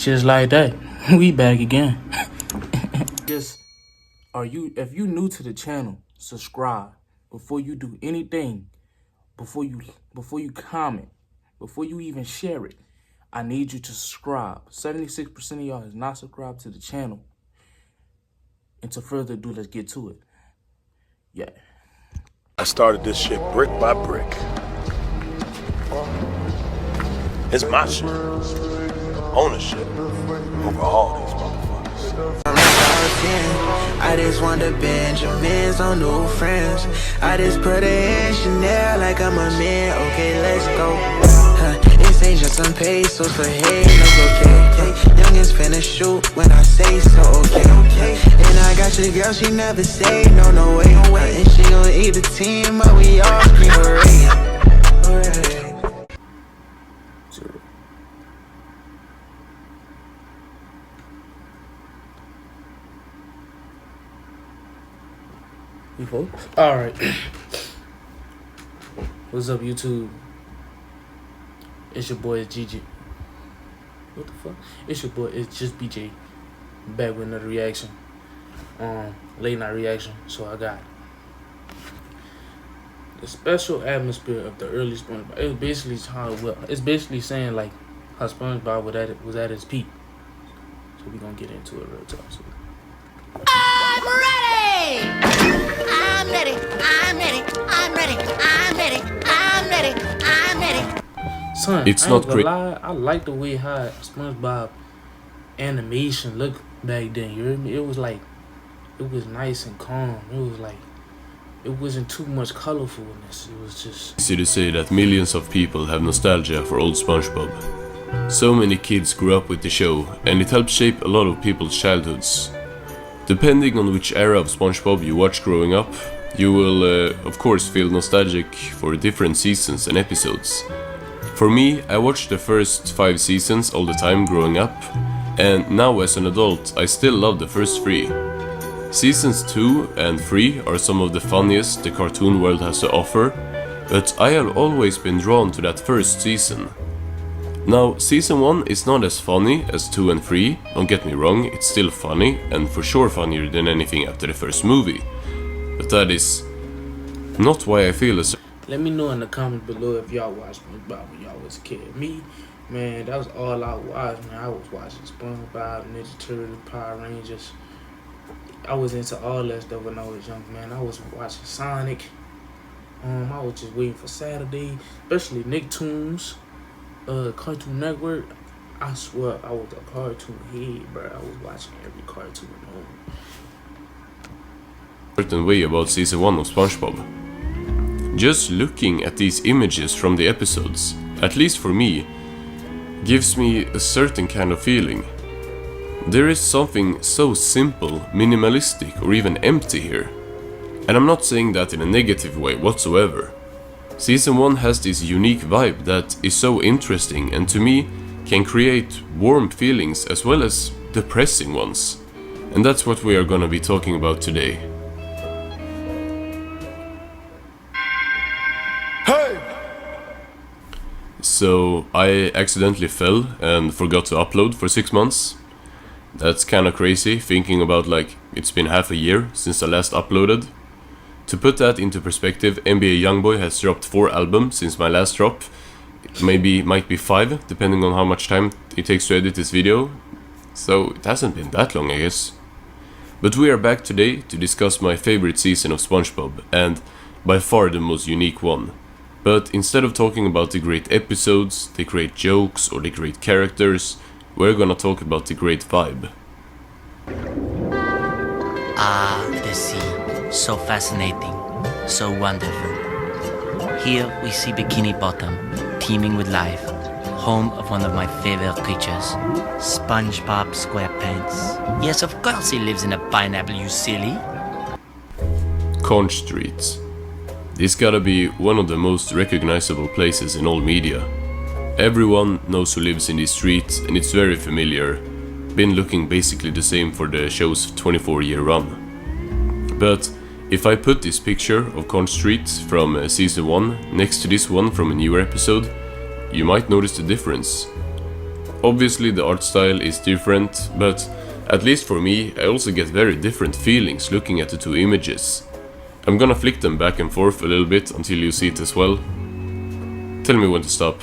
Just like that, we back again. If you new to the channel, subscribe before you do anything, before you comment, before you even share it. I need you to subscribe. 76% of y'all is not subscribed to the channel. And to further ado, let's get to it. Yeah. I started this shit brick by brick. It's my shit. Ownership over all these motherfuckers. I just want the Benjamins, no new friends. I just put it in Chanel like I'm a man. Okay, let's go. This ain't just some pesos for haters, okay. Youngins finna shoot when I say so, okay. And I got your girl, she never say no, no way. And she gon' eat the team, but we all scream hooray. Alright. What's up, YouTube? It's your boy, Gigi. What the fuck? It's your boy, it's just BJ. Back with another reaction. Late night reaction. So I got the special atmosphere of the early SpongeBob. It's basically saying like how SpongeBob was at his peak. So we gonna get into it real talk. So. I'm ready! I'm ready, I'm ready, I'm ready, I'm ready, I'm ready, I'm ready. Son, it's I not great. I like the way how SpongeBob animation looked back then. You heard me? It was like, it was nice and calm. It was like, it wasn't too much colorfulness. It was just Easy to say that millions of people have nostalgia for old SpongeBob. So many kids grew up with the show, and it helped shape a lot of people's childhoods. Depending on which era of SpongeBob you watched growing up, you will of course feel nostalgic for different seasons and episodes. For me, I watched the first 5 seasons all the time growing up, and now as an adult I still love the first 3. Seasons 2 and 3 are some of the funniest the cartoon world has to offer, but I have always been drawn to that first season. Now, season 1 is not as funny as 2 and 3, don't get me wrong, it's still funny, and for sure funnier than anything after the first movie. But that is not why I feel as... Let me know in the comments below if y'all watched SpongeBob when y'all was a kid. Me, man, that was all I watched, man. I was watching SpongeBob, Ninja Turtles, Power Rangers. I was into all that stuff when I was young, man. I was watching Sonic. I was just waiting for Saturday, especially Nicktoons. Cartoon Network. I swear I was a cartoon head, bro. I was watching every cartoon on. certain way about season 1 of SpongeBob. Just looking at these images from the episodes, at least for me, gives me a certain kind of feeling. There is something so simple, minimalistic, or even empty here. And I'm not saying that in a negative way whatsoever. Season 1 has this unique vibe that is so interesting and to me can create warm feelings as well as depressing ones. And that's what we are gonna be talking about today. Hey! So I accidentally fell and forgot to upload for 6 months. That's kinda crazy thinking about like it's been half a year since I last uploaded. To put that into perspective, NBA Youngboy has dropped 4 albums since my last drop. It might be 5, depending on how much time it takes to edit this video. So it hasn't been that long, I guess. But we are back today to discuss my favorite season of SpongeBob, and by far the most unique one. But instead of talking about the great episodes, the great jokes, or the great characters, we're gonna talk about the great vibe. Ah, the sea. So fascinating, so wonderful. Here we see Bikini Bottom, teeming with life, home of one of my favorite creatures, SpongeBob SquarePants. Yes, of course he lives in a pineapple, you silly. Conch Street. This gotta be one of the most recognizable places in all media. Everyone knows who lives in this street and it's very familiar. Been looking basically the same for the show's 24-year run. But if I put this picture of Conch Street from season 1 next to this one from a newer episode, you might notice the difference. Obviously the art style is different, but at least for me, I also get very different feelings looking at the two images. I'm gonna flick them back and forth a little bit until you see it as well. Tell me when to stop.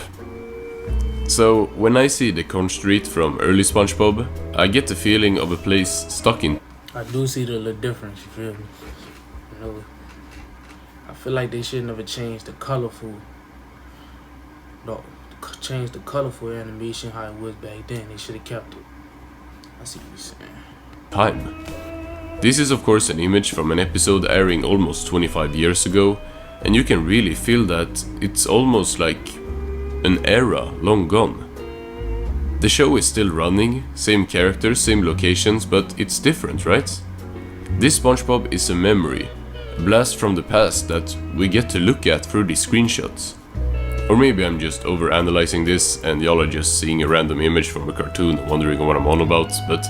So, when I see the Con Street from early SpongeBob, I get the feeling of a place stuck in. I do see the little difference, you feel me? You know, I feel like they should never change the colorful. No, change the colorful animation how it was back then. They should have kept it. I see what you're saying. Time. This is of course an image from an episode airing almost 25 years ago, and you can really feel that it's almost like an era long gone. The show is still running, same characters, same locations, but it's different, right? This SpongeBob is a memory, a blast from the past that we get to look at through these screenshots. Or maybe I'm just over-analyzing this and y'all are just seeing a random image from a cartoon and wondering what I'm on about, but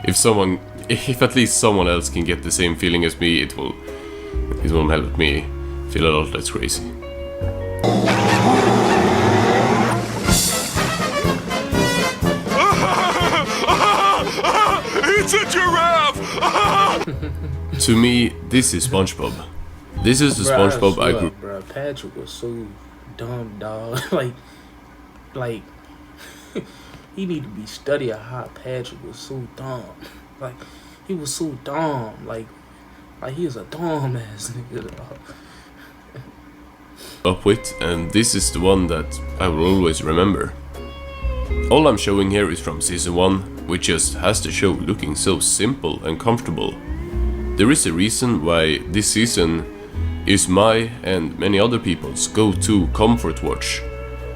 if at least someone else can get the same feeling as me, it will help me feel a lot less crazy. It's a giraffe! To me, this is SpongeBob. This is the SpongeBob I grew. Bro, Patrick was so dumb, dog. like he need to be studying how Patrick was so dumb. Like he was so dumb. Like he was a dumb ass nigga, dog. Up with, and this is the one that I will always remember. All I'm showing here is from season 1, which just has the show looking so simple and comfortable. There is a reason why this season is my and many other people's go-to comfort watch.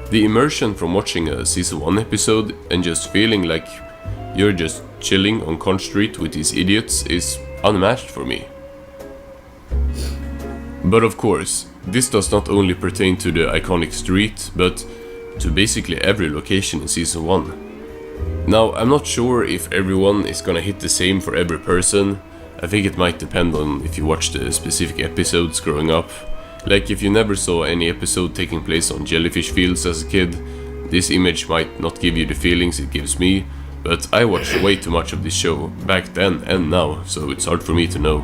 The immersion from watching a season 1 episode and just feeling like you're just chilling on Con Street with these idiots is unmatched for me. But of course, this does not only pertain to the iconic street, but to basically every location in season 1. Now, I'm not sure if everyone is gonna hit the same for every person. I think it might depend on if you watched the specific episodes growing up. Like if you never saw any episode taking place on jellyfish fields as a kid, this image might not give you the feelings it gives me, but I watched way too much of this show back then and now, so it's hard for me to know.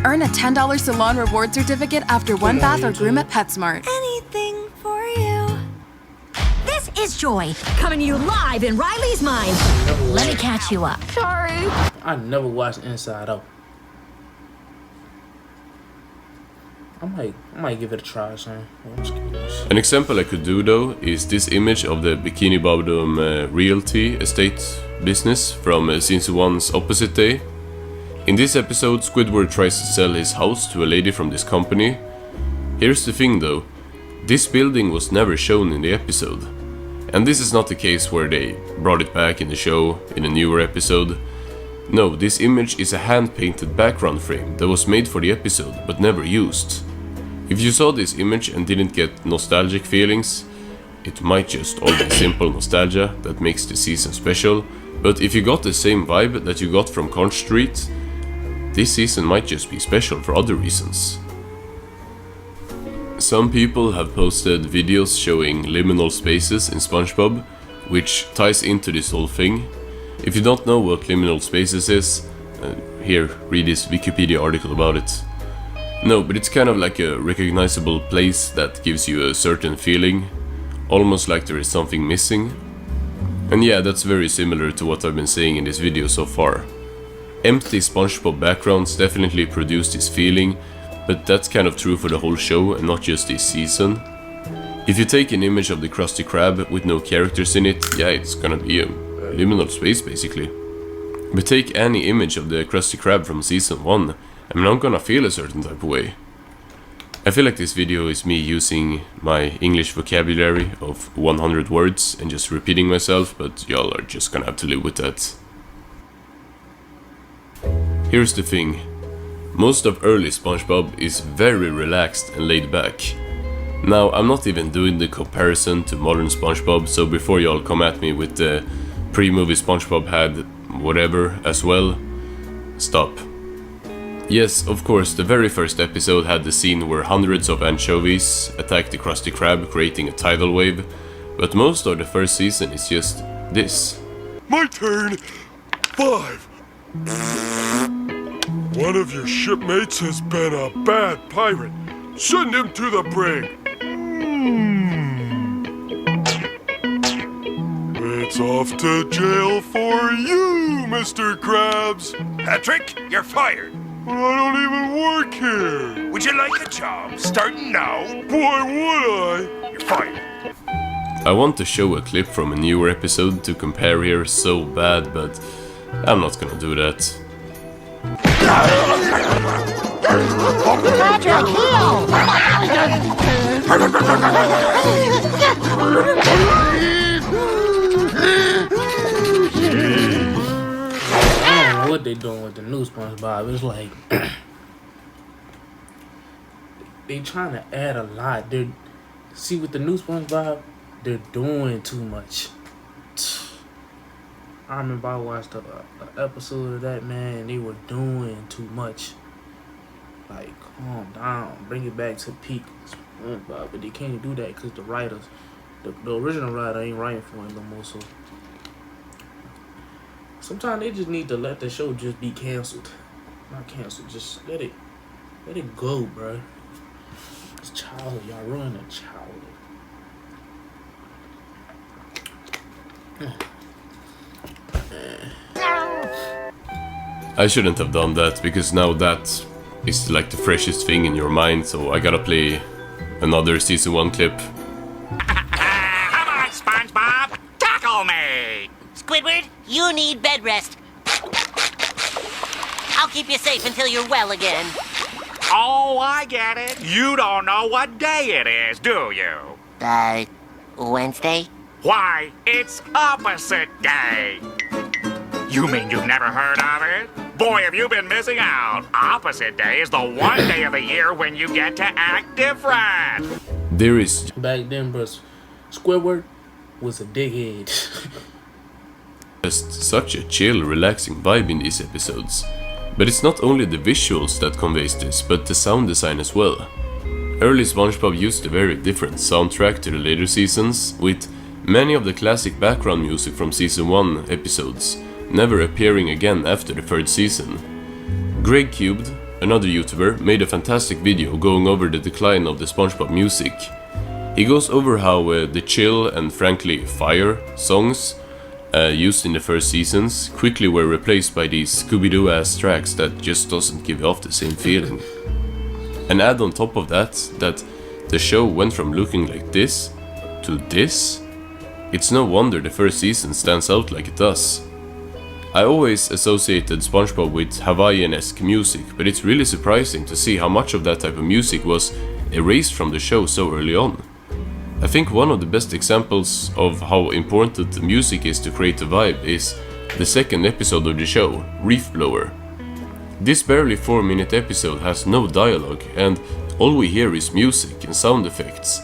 Earn a $10 salon reward certificate after one bath or groom at PetSmart. Anything for you. This is Joy, coming to you live in Riley's mind. Let me catch you up. Sorry. I never watched Inside Out. I might give it a try, son. I'm just curious. An example I could do though is this image of the Bikini Bottom realty estate business from season 1's opposite day. In this episode, Squidward tries to sell his house to a lady from this company. Here's the thing though, this building was never shown in the episode. And this is not the case where they brought it back in the show in a newer episode. No, this image is a hand-painted background frame that was made for the episode but never used. If you saw this image and didn't get nostalgic feelings, it might just all be simple nostalgia that makes the season special, but if you got the same vibe that you got from Conch Street, this season might just be special for other reasons. Some people have posted videos showing liminal spaces in SpongeBob, which ties into this whole thing. If you don't know what liminal spaces is, here, read this Wikipedia article about it. No, but it's kind of like a recognizable place that gives you a certain feeling, almost like there is something missing. And yeah, that's very similar to what I've been saying in this video so far. Empty SpongeBob backgrounds definitely produce this feeling, but that's kind of true for the whole show and not just this season. If you take an image of the Krusty Krab with no characters in it, yeah, it's gonna be a liminal space basically. But take any image of the Krusty Krab from season 1, I'm not gonna feel a certain type of way. I feel like this video is me using my English vocabulary of 100 words and just repeating myself, but y'all are just gonna have to live with that. Here's the thing. Most of early SpongeBob is very relaxed and laid back. Now, I'm not even doing the comparison to modern SpongeBob, so before y'all come at me with the pre-movie SpongeBob had whatever as well, stop. Yes, of course, the very first episode had the scene where hundreds of anchovies attack the Krusty Krab, creating a tidal wave, but most of the first season is just this. My turn. 5. One of your shipmates has been a bad pirate. Send him to the brig. It's off to jail for you, Mr. Krabs. Patrick, you're fired. I don't even work here. Would you like a job starting now? Why would I? You're fired. I want to show a clip from a newer episode to compare here so bad, but I'm not gonna do that. Patrick, heal! I don't know what they doing with the new SpongeBob. It's like they trying to add a lot. See with the new SpongeBob, they're doing too much. I remember I watched an episode of that, man, and they were doing too much. Like, calm down, bring it back to peak SpongeBob, but they can't do that because the writers, the original writer ain't writing for him no more. So sometimes they just need to let the show just be canceled. Not canceled, just let it go, bro. It's childhood, y'all ruining childhood. I shouldn't have done that, because now that is like the freshest thing in your mind, so I gotta play another season 1 clip. Come on, SpongeBob. Tackle me. Squidward, you need bed rest. I'll keep you safe until you're well again. Oh, I get it. You don't know what day it is, do you? Wednesday? Why, it's opposite day. You mean you've never heard of it? Boy, have you been missing out. Opposite day is the one day of the year when you get to act different. There is Back then, bro, Squidward was a dickhead. just such a chill, relaxing vibe in these episodes. But it's not only the visuals that conveys this, but the sound design as well. Early SpongeBob used a very different soundtrack to the later seasons, with many of the classic background music from season 1 episodes never appearing again after the 3rd season. Greg Cubed, another YouTuber, made a fantastic video going over the decline of the SpongeBob music. He goes over how the chill and frankly fire songs used in the first seasons quickly were replaced by these Scooby-Doo ass tracks that just doesn't give off the same feeling. And add on top of that the show went from looking like this to this. It's no wonder the first season stands out like it does. I always associated SpongeBob with Hawaiian-esque music, but it's really surprising to see how much of that type of music was erased from the show so early on. I think one of the best examples of how important the music is to create a vibe is the 2nd episode of the show, Reef Blower. This barely 4-minute episode has no dialogue, and all we hear is music and sound effects,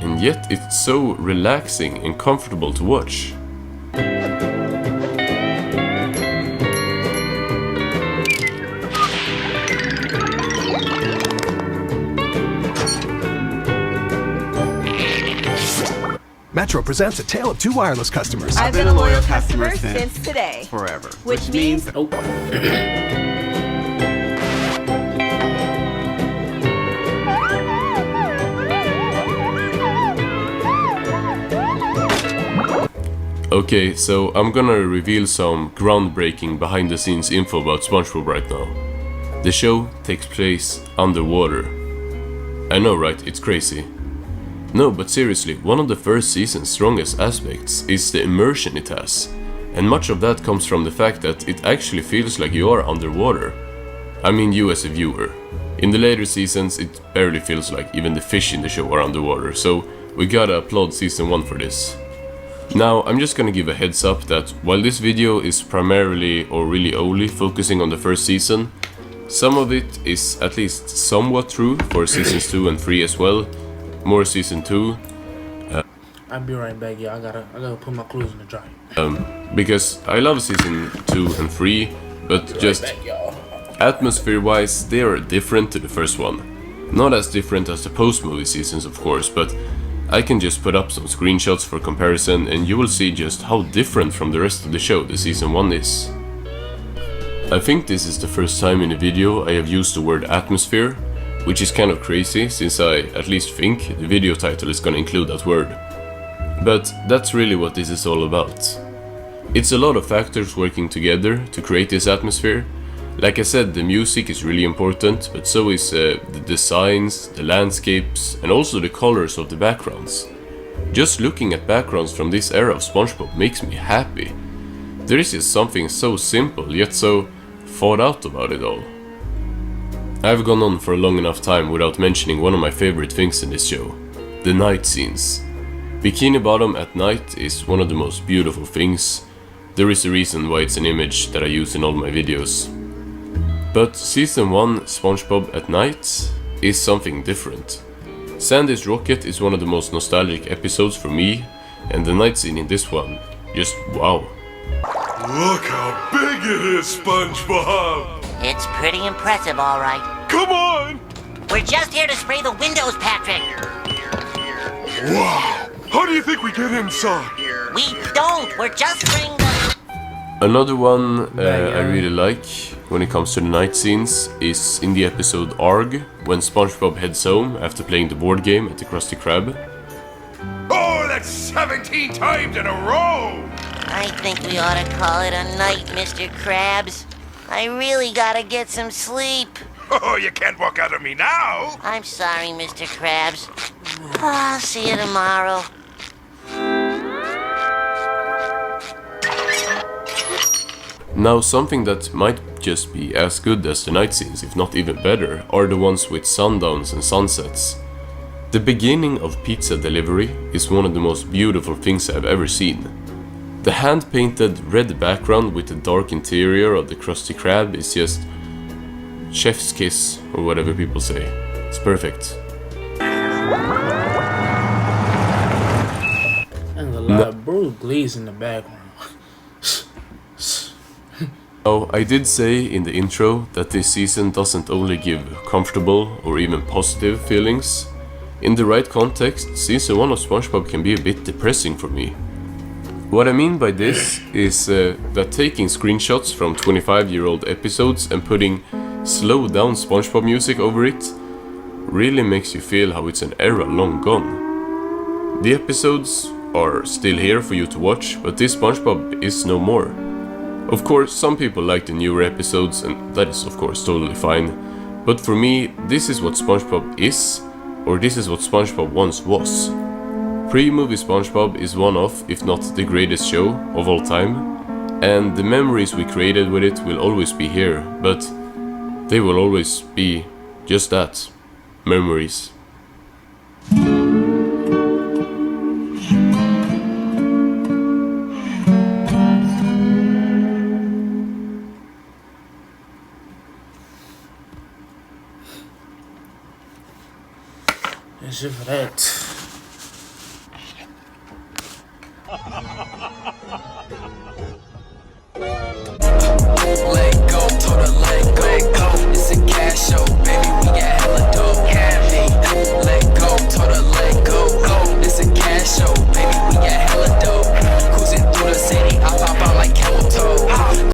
and yet it's so relaxing and comfortable to watch. Metro presents A Tale of Two Wireless Customers. I've been a loyal customer since today. Forever. Which means... Oh. Okay, so I'm gonna reveal some groundbreaking behind the scenes info about SpongeBob right now. The show takes place underwater. I know, right? It's crazy. No, but seriously, one of the first season's strongest aspects is the immersion it has. And much of that comes from the fact that it actually feels like you are underwater. I mean you as a viewer. In the later seasons, it barely feels like even the fish in the show are underwater, so we gotta applaud season 1 for this. Now, I'm just gonna give a heads up that while this video is primarily or really only focusing on the first season, some of it is at least somewhat true for seasons 2 and 3 as well. More season 2. I'll be right back, y'all. I gotta put my clothes in the dryer. Because I love season 2 and 3, but just atmosphere-wise, they are different to the first one. Not as different as the post-movie seasons, of course, but I can just put up some screenshots for comparison and you will see just how different from the rest of the show the season 1 is. I think this is the first time in a video I have used the word atmosphere, which is kind of crazy since I at least think the video title is gonna include that word. But that's really what this is all about. It's a lot of factors working together to create this atmosphere. Like I said, the music is really important, but so is the designs, the landscapes, and also the colors of the backgrounds. Just looking at backgrounds from this era of SpongeBob makes me happy. There is just something so simple, yet so thought out about it all. I've gone on for a long enough time without mentioning one of my favorite things in this show, the night scenes. Bikini Bottom at night is one of the most beautiful things. There is a reason why it's an image that I use in all my videos. But Season 1 SpongeBob at night is something different. Sandy's rocket is one of the most nostalgic episodes for me, and the night scene in this one, just wow. Look how big it is, SpongeBob! It's pretty impressive, all right. Come on! We're just here to spray the windows, Patrick. Wow! How do you think we get inside? We don't. We're just spraying the... Another one I really like when it comes to the night scenes is in the episode Arg, when SpongeBob heads home after playing the board game at the Krusty Krab. Oh, that's 17 times in a row! I think we ought to call it a night, Mr. Krabs. I really gotta get some sleep. Oh, you can't walk out of me now! I'm sorry, Mr. Krabs. I'll see you tomorrow. Now something that might just be as good as the night scenes, if not even better, are the ones with sundowns and sunsets. The beginning of Pizza Delivery is one of the most beautiful things I've ever seen. The hand-painted red background with the dark interior of the Krusty Krab is just chef's kiss, or whatever people say. It's perfect. And a lot of Bruce Glee's in the background. Oh, I did say in the intro that this season doesn't only give comfortable or even positive feelings. In the right context, season 1 of SpongeBob can be a bit depressing for me. What I mean by this is that taking screenshots from 25-year-old episodes and putting slow down SpongeBob music over it really makes you feel how it's an era long gone. The episodes are still here for you to watch, but this SpongeBob is no more. Of course, some people like the newer episodes, and that is of course totally fine. But for me, this is what SpongeBob is, or this is what SpongeBob once was. Pre-movie SpongeBob is one of, if not the greatest show of all time, and the memories we created with it will always be here, but they will always be just that, memories. That's it for that. Like